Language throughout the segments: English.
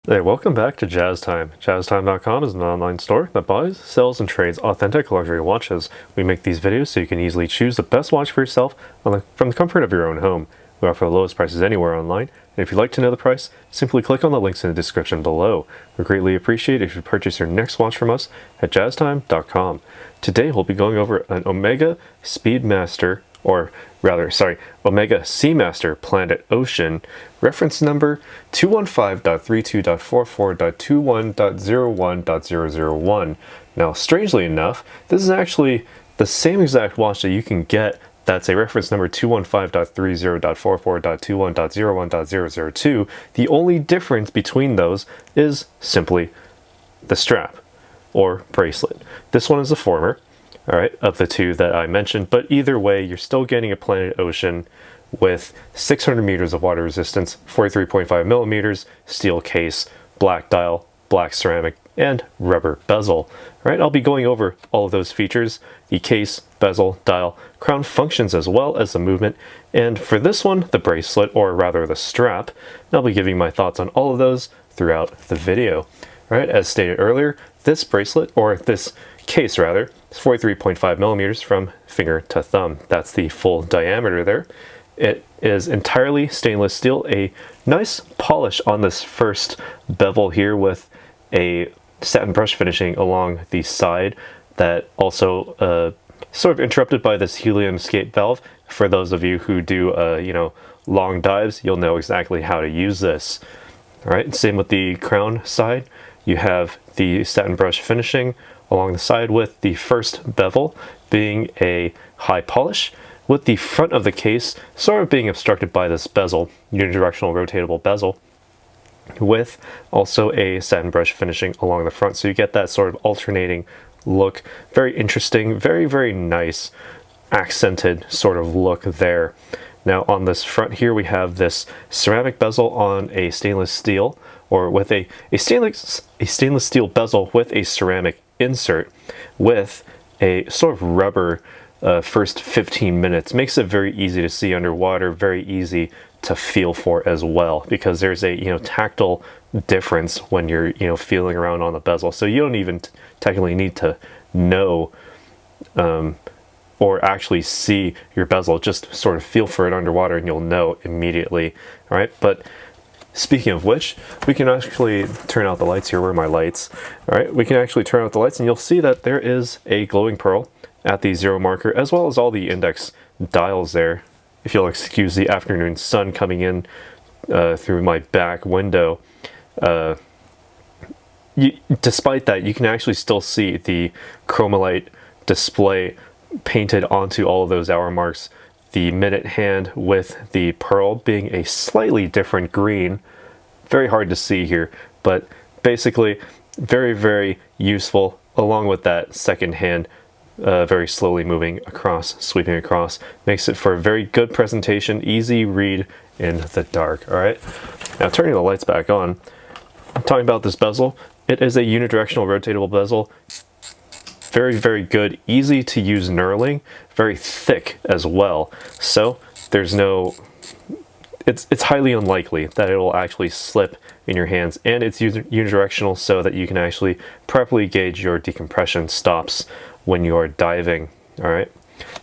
Hey, welcome back to Jazz Time. JazzTime.com is an online store that buys, sells, and trades authentic luxury watches. We make these videos so you can easily choose the best watch for yourself from the comfort of your own home. We offer the lowest prices anywhere online, and if you'd like to know the price, simply click on the links in the description below. We greatly appreciate it if you purchase your next watch from us at JazzTime.com. Today we'll be going over an Omega Omega Seamaster Planet Ocean, reference number 215.32.44.21.01.001. Now, strangely enough, this is actually the same exact watch that you can get that's a reference number 215.30.44.21.01.002. The only difference between those is simply the strap or bracelet. This one is the former, all right, of the two that I mentioned, but either way, you're still getting a Planet Ocean with 600 meters of water resistance, 43.5 millimeters, steel case, black dial, black ceramic, and rubber bezel. All right, I'll be going over all of those features, the case, bezel, dial, crown functions, as well as the movement. And for this one, the bracelet, or rather the strap, I'll be giving my thoughts on all of those throughout the video. All right, as stated earlier, this bracelet, or this case rather, is 43.5 millimeters from finger to thumb. That's the full diameter there. It is entirely stainless steel, a nice polish on this first bevel here with a satin brush finishing along the side that also sort of interrupted by this helium escape valve. For those of you who do long dives, you'll know exactly how to use this. All right, same with the crown side. You have the satin brush finishing along the side with the first bevel being a high polish, with the front of the case sort of being obstructed by this bezel, unidirectional rotatable bezel, with also a satin brush finishing along the front. So you get that sort of alternating look. Very interesting, very, very nice accented sort of look there. Now on this front here, we have this ceramic bezel on a stainless steel, or with a stainless steel bezel with a ceramic insert with a sort of rubber first 15 minutes. Makes it very easy to see underwater, very easy to feel for as well, because there's a tactile difference when you're feeling around on the bezel. So you don't even technically need to know or actually see your bezel, just sort of feel for it underwater and you'll know immediately. All right, but speaking of which, we can actually turn out the lights here. Where are my lights? All right, we can actually turn out the lights and you'll see that there is a glowing pearl at the 0 marker, as well as all the index dials there. If you'll excuse the afternoon sun coming in through my back window, despite that, you can actually still see the chromolite display painted onto all of those hour marks. The minute hand with the pearl being a slightly different green. Very hard to see here, but basically very, very useful, along with that second hand very slowly moving across, sweeping across. Makes it for a very good presentation, easy read in the dark. All right, now turning the lights back on, I'm talking about this bezel. It is a unidirectional rotatable bezel. Very, very good, easy to use knurling, very thick as well. So there's no, it's highly unlikely that it will actually slip in your hands, and it's unidirectional so that you can actually properly gauge your decompression stops when you are diving. All right.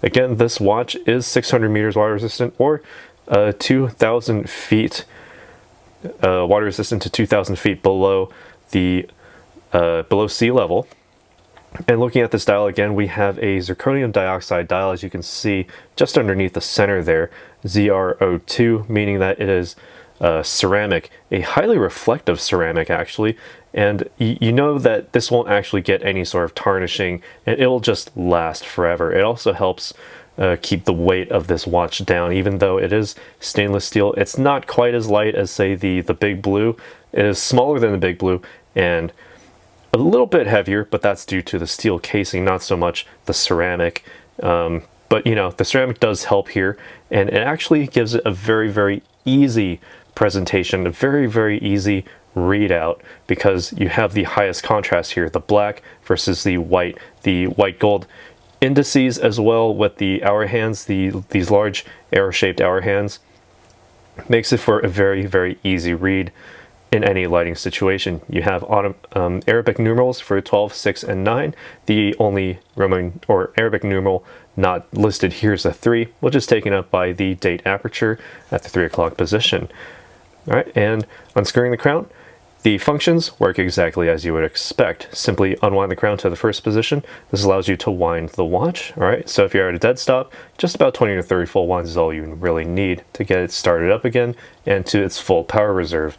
Again, this watch is 600 meters water resistant, or 2,000 feet water resistant to 2,000 feet below the below sea level. And looking at this dial again, we have a zirconium dioxide dial, as you can see just underneath the center there, ZRO2, meaning that it is ceramic, a highly reflective ceramic actually, and you know that this won't actually get any sort of tarnishing, and it'll just last forever. It also helps keep the weight of this watch down. Even though it is stainless steel, it's not quite as light as, say, the Big Blue. It is smaller than the Big Blue and a little bit heavier, but that's due to the steel casing, not so much the ceramic. But the ceramic does help here, and it actually gives it a very, very easy presentation, a very, very easy readout, because you have the highest contrast here, the black versus the white gold indices, as well with the hour hands, these large arrow-shaped hour hands, makes it for a very, very easy read. in any lighting situation. You have Arabic numerals for 12, 6, and 9. The only Roman or Arabic numeral not listed here is a 3, which is taken up by the date aperture at the 3 o'clock position. All right, and unscrewing the crown, the functions work exactly as you would expect. Simply unwind the crown to the first position. This allows you to wind the watch. All right, so if you're at a dead stop, just about 20 to 30 full winds is all you really need to get it started up again and to its full power reserve.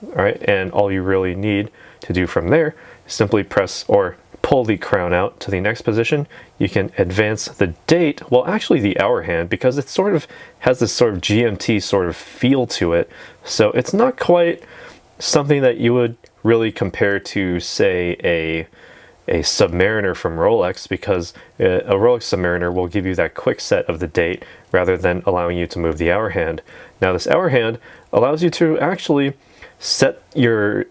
All right, and all you really need to do from there is simply press or pull the crown out to the next position. You can advance the date, well actually the hour hand, because it sort of has this sort of GMT sort of feel to it. So it's not quite something that you would really compare to, say, a Submariner from Rolex, because a Rolex Submariner will give you that quick set of the date rather than allowing you to move the hour hand. Now this hour hand allows you to actually set your,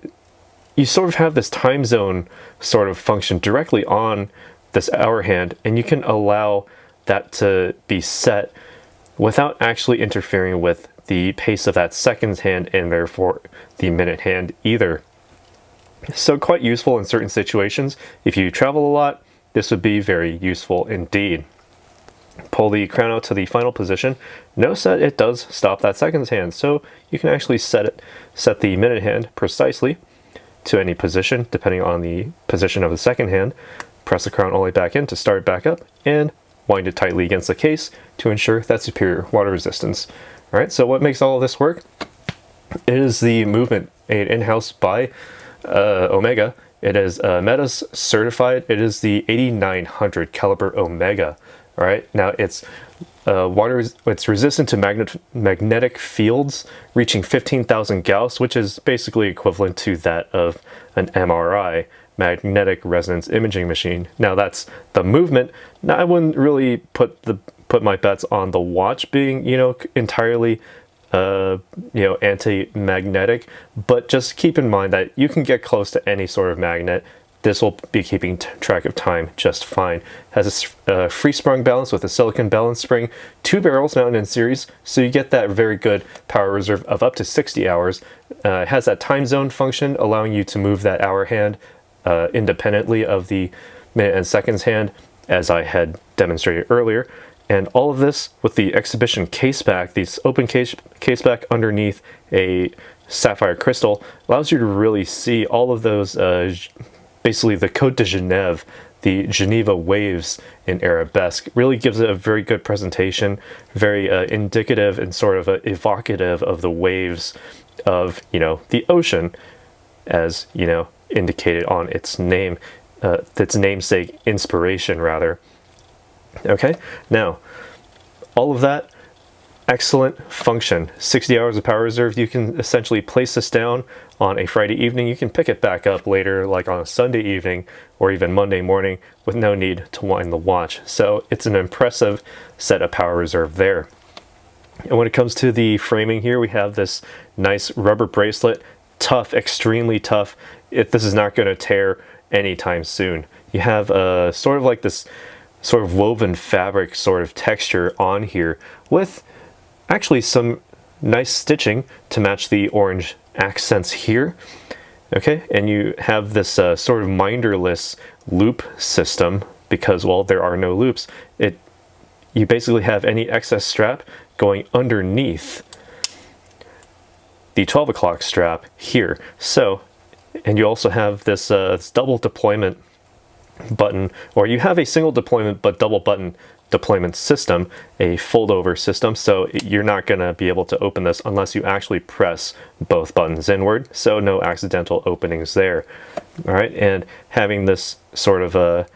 you sort of have this time zone sort of function directly on this hour hand, and you can allow that to be set without actually interfering with the pace of that seconds hand and therefore the minute hand either. So quite useful in certain situations. If you travel a lot, this would be very useful indeed. Pull the crown out to the final position. Notice that it does stop that seconds hand, so you can actually set the minute hand precisely to any position depending on the position of the second hand. Press the crown all the way back in to start it back up, and wind it tightly against the case to ensure that superior water resistance. All right, so what makes all of this work is the movement made in-house by Omega. It is Meta's certified. It is the 8900 caliber Omega. All right, now it's it's resistant to magnetic fields reaching 15,000 Gauss, which is basically equivalent to that of an MRI, magnetic resonance imaging machine. Now that's the movement. Now I wouldn't really put my bets on the watch being, entirely anti-magnetic, but just keep in mind that you can get close to any sort of magnet. This will be keeping track of time just fine. Has a free sprung balance with a silicon balance spring, 2 barrels mounted in series, so you get that very good power reserve of up to 60 hours. It has that time zone function, allowing you to move that hour hand independently of the minute and seconds hand, as I had demonstrated earlier. And all of this with the exhibition case back, this open case back underneath a sapphire crystal, allows you to really see all of those basically the Côte de Genève, the Geneva waves in arabesque. Really gives it a very good presentation, very indicative and sort of evocative of the waves of, the ocean, as, indicated on its name, its namesake, inspiration rather. Okay, now, all of that, excellent function. 60 hours of power reserve. You can essentially place this down on a Friday evening. You can pick it back up later, like on a Sunday evening or even Monday morning, with no need to wind the watch. So it's an impressive set of power reserve there. And when it comes to the framing here, we have this nice rubber bracelet, tough, extremely tough. This is not going to tear anytime soon. You have sort of like this sort of woven fabric sort of texture on here with actually some nice stitching to match the orange accents here. Okay, and you have this sort of minderless loop system because, well, there are no loops. You basically have any excess strap going underneath the 12 o'clock strap here. So, and you also have this double deployment button, or you have a single deployment but double button deployment system, a fold over system, so you're not going to be able to open this unless you actually press both buttons inward, so no accidental openings there. All right, and having this sort of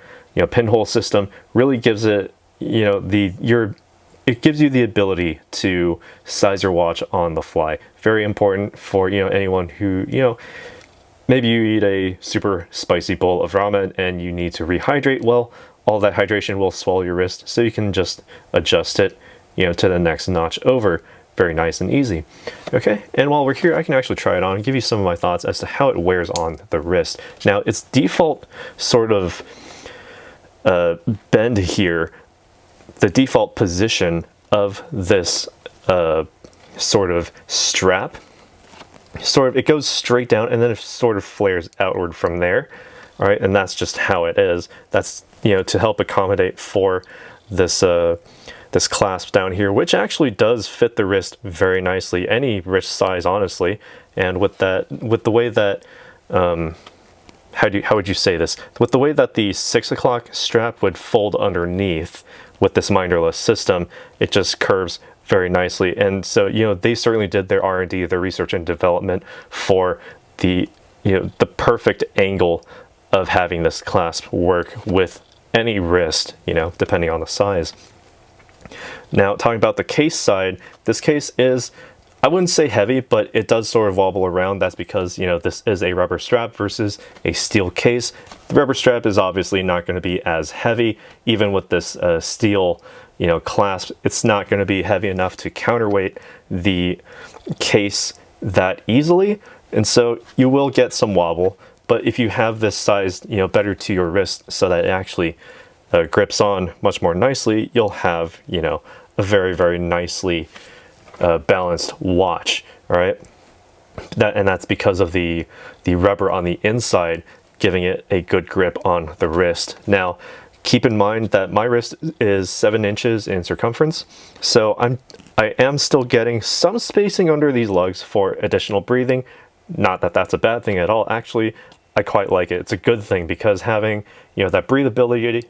pinhole system really gives it, it gives you the ability to size your watch on the fly. Very important for anyone who maybe you eat a super spicy bowl of ramen and you need to rehydrate. Well, all that hydration will swallow your wrist, so you can just adjust it, to the next notch over. Very nice and easy. Okay, and while we're here, I can actually try it on and give you some of my thoughts as to how it wears on the wrist. Now, its default sort of bend here, the default position of this sort of strap it goes straight down and then it sort of flares outward from there. All right, and that's just how it is. That's, you know, to help accommodate for this this clasp down here, which actually does fit the wrist very nicely, any wrist size, honestly. And with the way that how would you say this? With the way that the 6 o'clock strap would fold underneath with this minderless system, it just curves very nicely. And so, you know, they certainly did their R&D, their research and development for the, you know, the perfect angle of having this clasp work with any wrist, you know, depending on the size. Now, talking about the case side, this case is, I wouldn't say heavy, but it does sort of wobble around. That's because, you know, this is a rubber strap versus a steel case. The rubber strap is obviously not going to be as heavy. Even with this steel, you know, clasp, it's not going to be heavy enough to counterweight the case that easily. And so you will get some wobble. But if you have this size, you know, better to your wrist so that it actually grips on much more nicely, you'll have, you know, a very, very nicely balanced watch. All right, and that's because of the rubber on the inside giving it a good grip on the wrist. Now, keep in mind that my wrist is 7 inches in circumference, so I am still getting some spacing under these lugs for additional breathing. Not that that's a bad thing at all. Actually, I quite like it. It's a good thing because having, you know, that breathability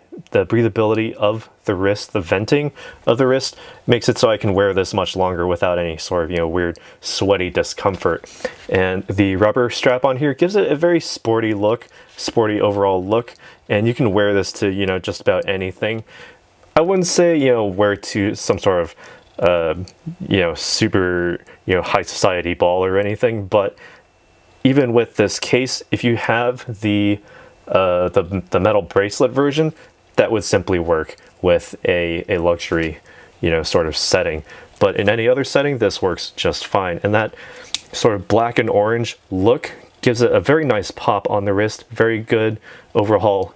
of the wrist, the venting of the wrist, makes it so I can wear this much longer without any sort of, you know, weird sweaty discomfort. And the rubber strap on here gives it a very sporty look, sporty overall look, and you can wear this to, you know, just about anything. I wouldn't say, you know, wear to some sort of you know, super, you know, high society ball or anything, but even with this case, if you have the metal bracelet version, that would simply work with a luxury, you know, sort of setting. But in any other setting, this works just fine. And that sort of black and orange look gives it a very nice pop on the wrist. Very good overall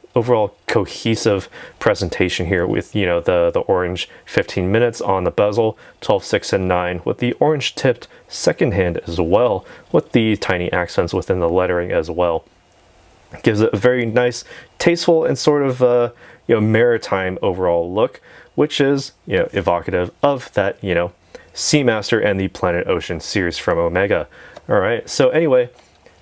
cohesive presentation here with, you know, the orange 15 minutes on the bezel, 12, 6, and 9, with the orange tipped second hand as well, with the tiny accents within the lettering as well. It gives it a very nice, tasteful, and sort of you know, maritime overall look, which is, you know, evocative of that, you know, Seamaster and the Planet Ocean series from Omega. All right, so anyway,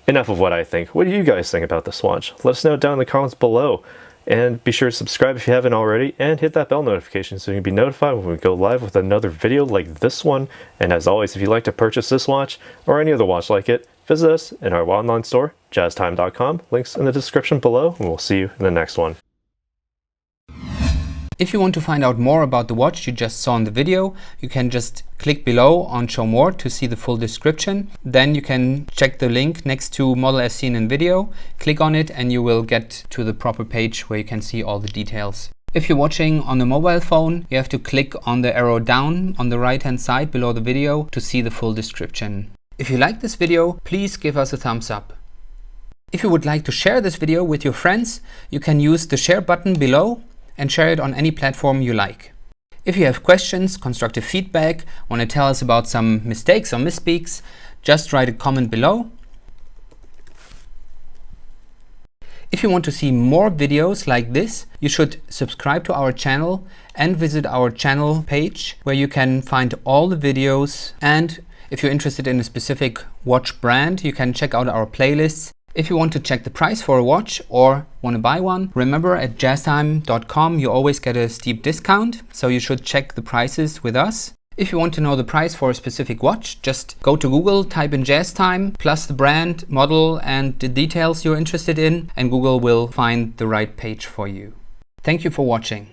enough of what I think. What do you guys think about this watch? Let us know down in the comments below. And be sure to subscribe if you haven't already, and hit that bell notification so you can be notified when we go live with another video like this one. And as always, if you'd like to purchase this watch or any other watch like it, visit us in our online store, jazztime.com. Links in the description below, and we'll see you in the next one. If you want to find out more about the watch you just saw in the video, you can just click below on Show More to see the full description. Then you can check the link next to model as seen in video, click on it, and you will get to the proper page where you can see all the details. If you're watching on a mobile phone, you have to click on the arrow down on the right hand side below the video to see the full description. If you like this video, please give us a thumbs up. If you would like to share this video with your friends, you can use the share button below and share it on any platform you like. If you have questions, constructive feedback, want to tell us about some mistakes or misspeaks, just write a comment below. If you want to see more videos like this, you should subscribe to our channel and visit our channel page where you can find all the videos. And if you're interested in a specific watch brand, you can check out our playlists. If you want to check the price for a watch or want to buy one, remember at jazztime.com you always get a steep discount, so you should check the prices with us. If you want to know the price for a specific watch, just go to Google, type in JazzTime, plus the brand, model, and the details you're interested in, and Google will find the right page for you. Thank you for watching.